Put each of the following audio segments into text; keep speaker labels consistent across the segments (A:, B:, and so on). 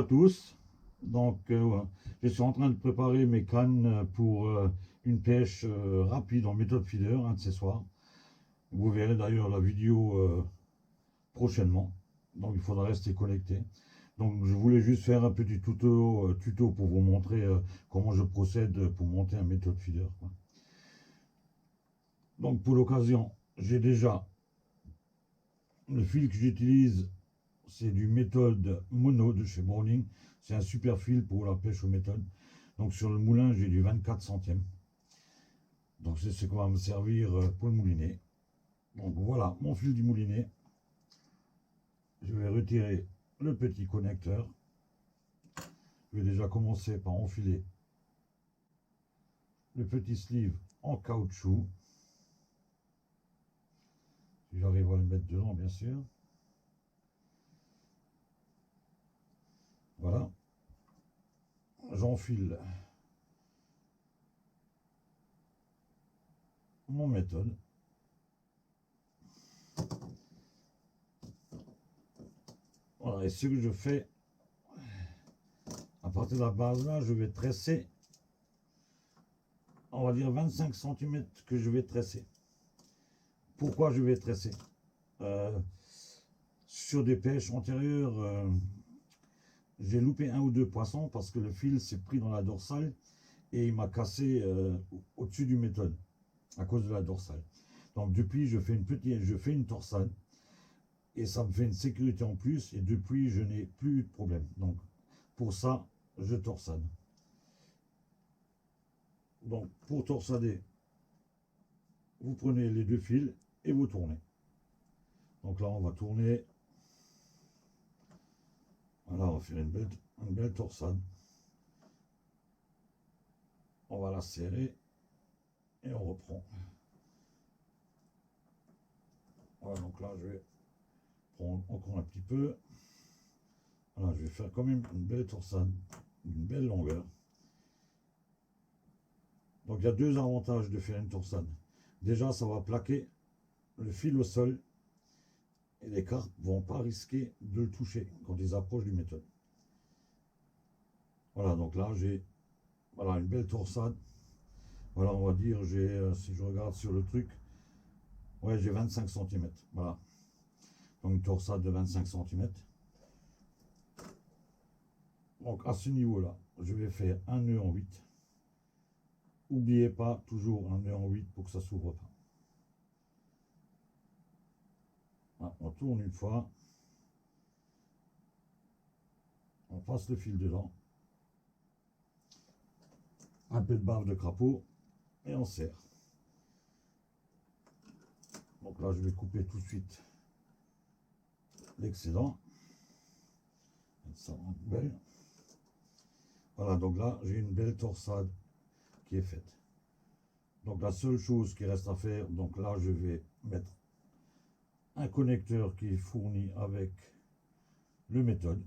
A: tous. Donc, je suis en train de préparer mes cannes pour une pêche rapide en méthode feeder, un de ces soirs. Vous verrez d'ailleurs la vidéo prochainement. Donc, il faudra rester connecté. Donc, je voulais juste faire un petit tuto pour vous montrer comment je procède pour monter un méthode feeder, quoi. Donc, pour l'occasion, j'ai déjà le fil que j'utilise. C'est du méthode mono de chez Browning. C'est un super fil pour la pêche aux méthodes. Donc sur le moulin, j'ai du 24 centièmes. Donc c'est ce qu'on va me servir pour le moulinet. Donc voilà mon fil du moulinet. Je vais retirer le petit connecteur. Je vais déjà commencer par enfiler le petit sleeve en caoutchouc. Si j'arrive à le mettre dedans, bien sûr. Voilà. J'enfile mon méthode. Voilà, et ce que je fais, à partir de la base là, je vais tresser, on va dire 25 cm que je vais tresser. Pourquoi je vais tresser sur des pêches antérieures, j'ai loupé un ou deux poissons parce que le fil s'est pris dans la dorsale et il m'a cassé au-dessus du méthode à cause de la dorsale. Donc depuis, je fais une torsade et ça me fait une sécurité en plus et depuis, je n'ai plus de problème. Donc pour ça, je torsade. Donc pour torsader, vous prenez les deux fils et vous tournez. Donc là, on va tourner. Voilà, on va faire une belle torsade. On va la serrer et on reprend. Voilà, donc là, je vais prendre encore un petit peu. Voilà, je vais faire quand même une belle torsade, une belle longueur. Donc il y a deux avantages de faire une torsade. Déjà, ça va plaquer le fil au sol et les carpes ne vont pas risquer de le toucher quand ils approchent du méthode. Voilà, donc là, j'ai une belle torsade. Voilà, on va dire, si je regarde sur le truc, ouais, j'ai 25 cm. Voilà. Donc une torsade de 25 cm. Donc à ce niveau-là, je vais faire un nœud en 8. N'oubliez pas toujours un nœud en 8 pour que ça ne s'ouvre pas. Voilà, on tourne une fois. On passe le fil dedans. Un peu de bave de crapaud et on serre. Donc là, je vais couper tout de suite l'excédent. Ça rend belle. Voilà, donc là, j'ai une belle torsade qui est faite. Donc la seule chose qui reste à faire, donc là, je vais mettre un connecteur qui est fourni avec le méthode.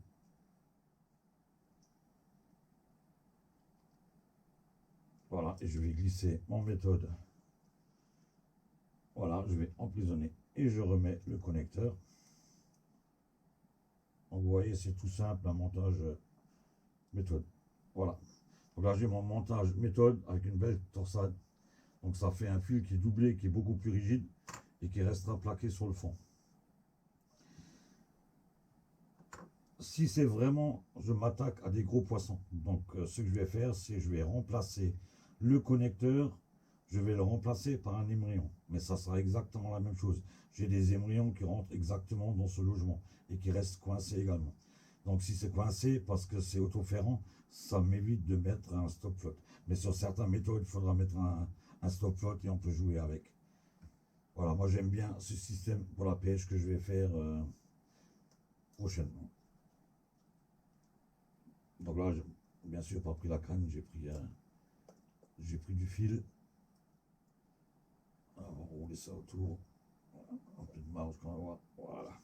A: Voilà, et je vais glisser mon méthode. Voilà, je vais emprisonner et je remets le connecteur. Donc vous voyez, c'est tout simple, un montage méthode. Voilà. Donc là, j'ai mon montage méthode avec une belle torsade. Donc ça fait un fil qui est doublé, qui est beaucoup plus rigide et qui restera plaqué sur le fond. Si c'est vraiment, je m'attaque à des gros poissons. Donc ce que je vais faire, c'est je vais remplacer le connecteur, je vais le remplacer par un émerillon. Mais ça sera exactement la même chose. J'ai des émerillons qui rentrent exactement dans ce logement et qui restent coincés également. Donc si c'est coincé parce que c'est autoferrant, ça m'évite de mettre un stop flotte. Mais sur certaines méthodes, il faudra mettre un stop flotte et on peut jouer avec. Voilà, moi j'aime bien ce système pour la pêche que je vais faire prochainement. Donc là, bien sûr, pas pris la canne, j'ai pris du fil. Alors, on va rouler ça autour. Un peu de marge qu'on va voir. Voilà.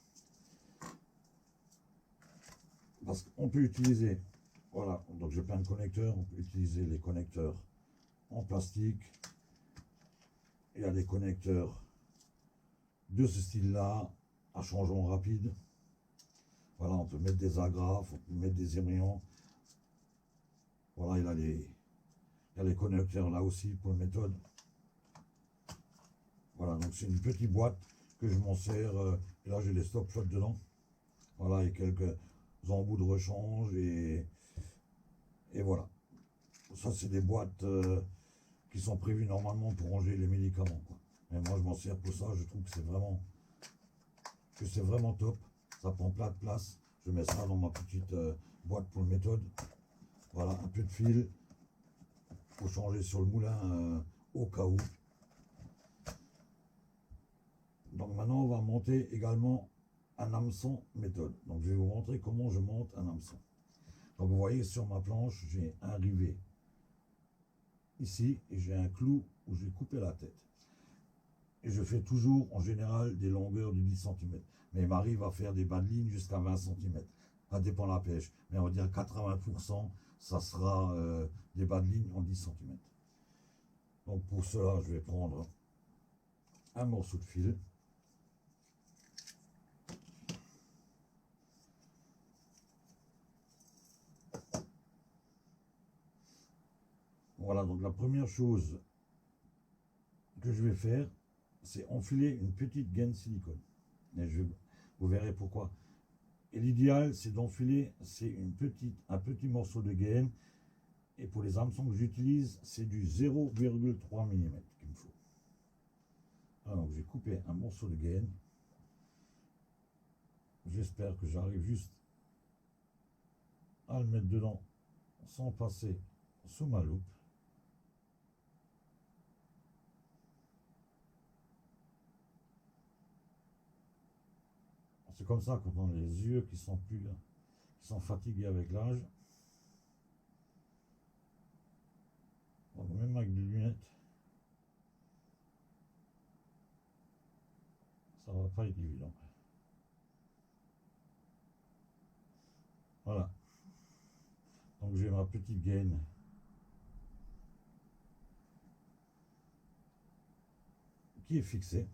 A: Parce qu'on peut utiliser, voilà, donc j'ai plein de connecteurs, on peut utiliser les connecteurs en plastique. Il y a des connecteurs de ce style-là, à changement rapide. Voilà, on peut mettre des agrafes, on peut mettre des émerillons. Voilà, il y a les connecteurs là aussi pour la méthode. Voilà, donc c'est une petite boîte que je m'en sers. Et là, j'ai les stop shots dedans. Voilà, et quelques embouts de rechange. Et voilà. Ça, c'est des boîtes qui sont prévues normalement pour ranger les médicaments, quoi. Mais moi, je m'en sers pour ça. Je trouve que c'est vraiment top. Ça prend plein de place. Je mets ça dans ma petite boîte pour la méthode. Voilà, un peu de fil pour changer sur le moulin au cas où. Donc maintenant, on va monter également un hameçon méthode. Donc je vais vous montrer comment je monte un hameçon. Donc vous voyez sur ma planche, j'ai un rivet ici et j'ai un clou où je vais couper la tête. Et je fais toujours en général des longueurs de 10 cm. Mais il m'arrive à faire des bas de ligne jusqu'à 20 cm. Ça dépend de la pêche. Mais on va dire 80%, ça sera des bas de ligne en 10 cm. Donc pour cela, je vais prendre un morceau de fil. Voilà, donc la première chose que je vais faire, c'est enfiler une petite gaine silicone. Et vous verrez pourquoi. Et l'idéal, c'est d'enfiler un petit morceau de gaine. Et pour les hameçons que j'utilise, c'est du 0,3 mm qu'il me faut. Alors, j'ai coupé un morceau de gaine. J'espère que j'arrive juste à le mettre dedans sans passer sous ma loupe. C'est comme ça quand on a les yeux qui sont fatigués avec l'âge. Donc même avec des lunettes, ça va pas être évident. Voilà. Donc j'ai ma petite gaine qui est fixée.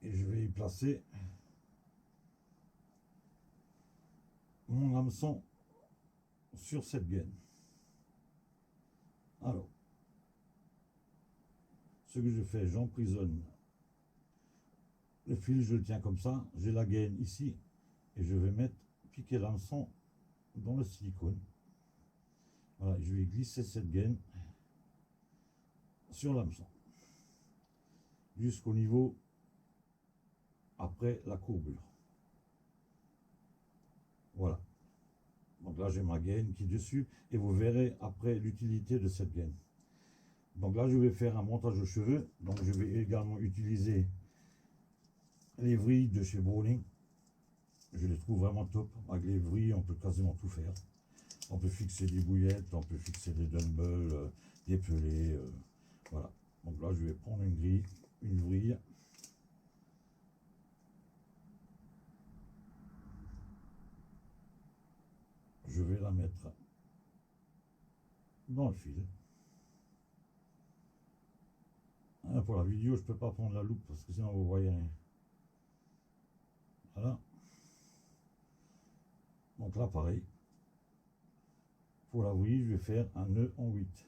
A: Et je vais y placer mon hameçon sur cette gaine. Alors, ce que je fais, j'emprisonne le fil, je le tiens comme ça, j'ai la gaine ici, et je vais piquer l'hameçon dans le silicone. Voilà, je vais glisser cette gaine sur l'hameçon, jusqu'au niveau après la courbure. Voilà. Donc là, j'ai ma gaine qui est dessus, et vous verrez après l'utilité de cette gaine. Donc là, je vais faire un montage de cheveux. Donc je vais également utiliser les vrilles de chez Browning. Je les trouve vraiment top. Avec les vrilles, on peut quasiment tout faire. On peut fixer des bouillettes, on peut fixer des dumbbells, des pelés. Voilà. Donc là, je vais prendre une vrille. Je vais la mettre dans le fil. Pour la vidéo, je ne peux pas prendre la loupe parce que sinon vous voyez rien. Voilà. Donc là, pareil. Pour la vrille, je vais faire un nœud en 8.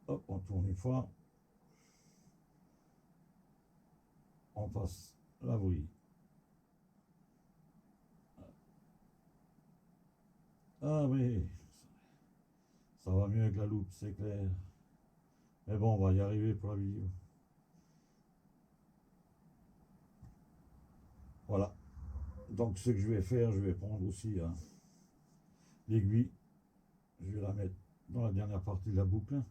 A: Hop, on tourne une fois. On passe la vrille. Ah oui, ça va mieux avec la loupe, c'est clair. Mais bon, on va y arriver pour la vidéo. Voilà. Donc ce que je vais faire, je vais prendre aussi l'aiguille. Je vais la mettre dans la dernière partie de la boucle.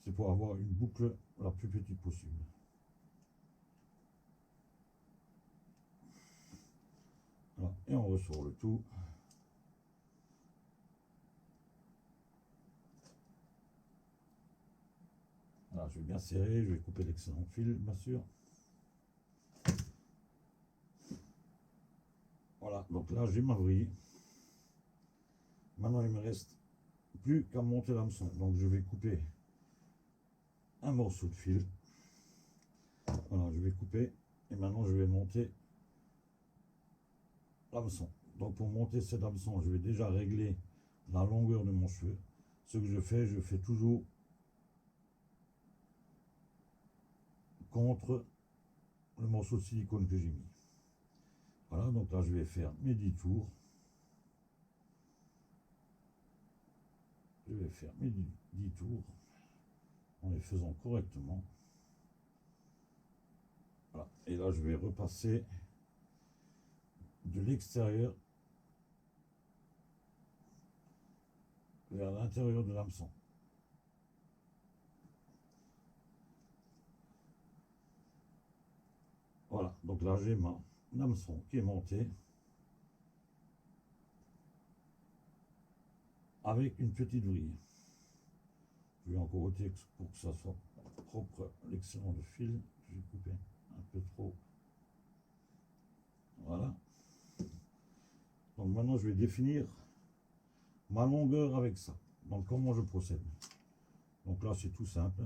A: C'est pour avoir une boucle la plus petite possible. Voilà. Et on ressort le tout. Voilà, je vais bien serrer, je vais couper l'excellent fil, bien sûr. Voilà, donc là j'ai ma vrille. Maintenant il me reste plus qu'à monter l'hameçon. Donc je vais couper un morceau de fil. Voilà, je vais couper et maintenant je vais monter l'hameçon. Donc pour monter cet hameçon, je vais déjà régler la longueur de mon cheveu. Ce que je fais toujours contre le morceau de silicone que j'ai mis. Voilà, donc là je vais faire mes 10 tours. Je vais faire mes 10 tours en les faisant correctement. Voilà. Et là je vais repasser de l'extérieur vers l'intérieur de l'hameçon. Voilà, donc là j'ai ma hameçon qui est monté avec une petite vrille. Je vais encore ôter pour que ça soit propre l'excédent de fil. J'ai coupé un peu trop. Voilà. Donc maintenant je vais définir ma longueur avec ça. Donc comment je procède? Donc là c'est tout simple.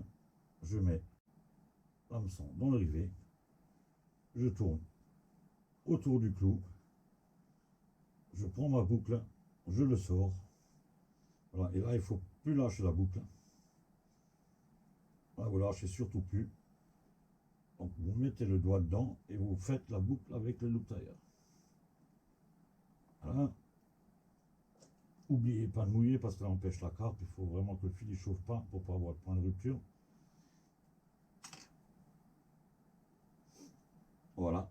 A: Je mets l'hameçon dans le rivet. Je tourne autour du clou. Je prends ma boucle. Je le sors. Voilà. Et là il ne faut plus lâcher la boucle. Là vous lâchez surtout plus. Donc vous mettez le doigt dedans et vous faites la boucle avec le loop tailleur. Voilà. N'oubliez pas de mouiller parce que ça empêche la carpe. Il faut vraiment que le fil ne chauffe pas pour ne pas avoir de point de rupture. Voilà.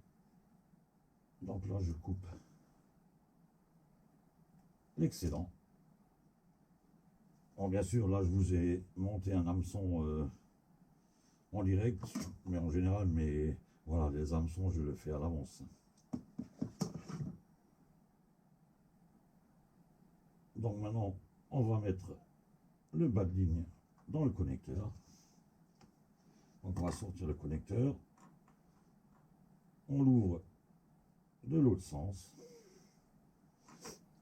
A: Donc là je coupe l'excédent. Bon, bien sûr là je vous ai monté un hameçon en direct, mais en général, voilà, les hameçons je le fais à l'avance. Donc maintenant on va mettre le bas de ligne dans le connecteur. Donc on va sortir le connecteur, on l'ouvre de l'autre sens,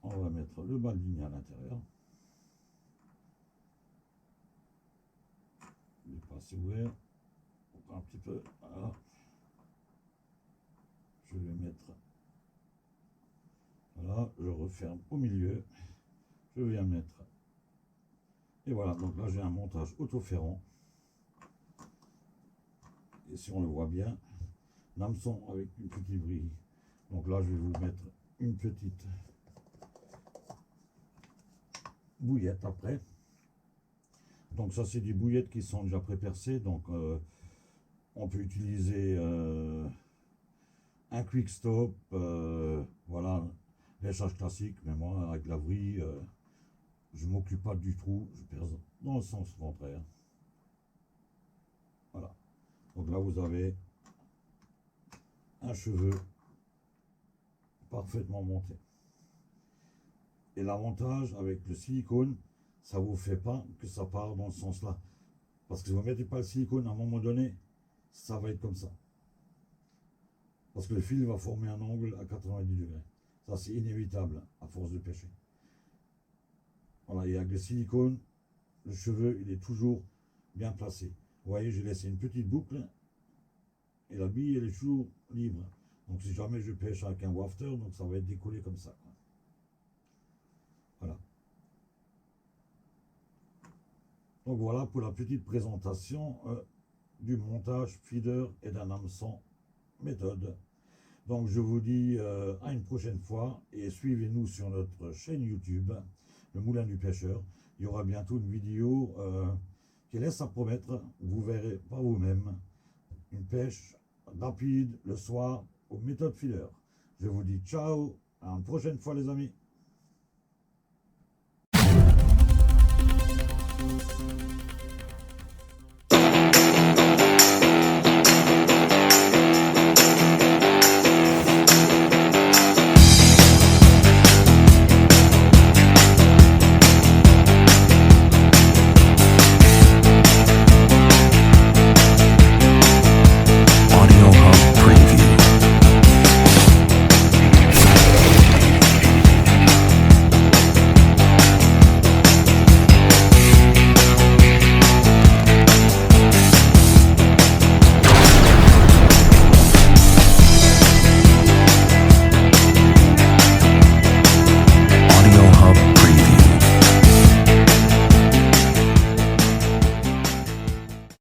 A: on va mettre le bas de ligne à l'intérieur. Il n'est pas assez ouvert, un petit peu, voilà. Je vais mettre, voilà, je referme au milieu, je viens mettre, et voilà, donc là j'ai un montage autoferrant, et si on le voit bien, l'hameçon avec une petite vrille. Donc là je vais vous mettre une petite bouillette après. Donc ça c'est des bouillettes qui sont déjà pré-percées, donc on peut utiliser un quick stop, voilà, léchage classique, mais moi avec la vrille, je m'occupe pas du trou, je perce dans le sens contraire. Voilà, donc là vous avez un cheveu parfaitement monté. Et l'avantage avec le silicone, ça vous fait pas que ça part dans ce sens là, parce que si vous ne mettez pas le silicone, à un moment donné ça va être comme ça, parce que le fil va former un angle à 90 degrés. Ça c'est inévitable à force de pêcher. Voilà, et avec le silicone, le cheveu il est toujours bien placé. Vous voyez, j'ai laissé une petite boucle et la bille elle est toujours libre. Donc si jamais je pêche avec un wafter, donc ça va être décollé comme ça, quoi. Voilà. Donc voilà pour la petite présentation du montage feeder et d'un hameçon méthode. Donc je vous dis à une prochaine fois et suivez-nous sur notre chaîne YouTube, le Moulin du Pêcheur. Il y aura bientôt une vidéo qui laisse à promettre, vous verrez par vous-même, une pêche rapide le soir aux méthodes feeder. Je vous dis ciao, à une prochaine fois les amis.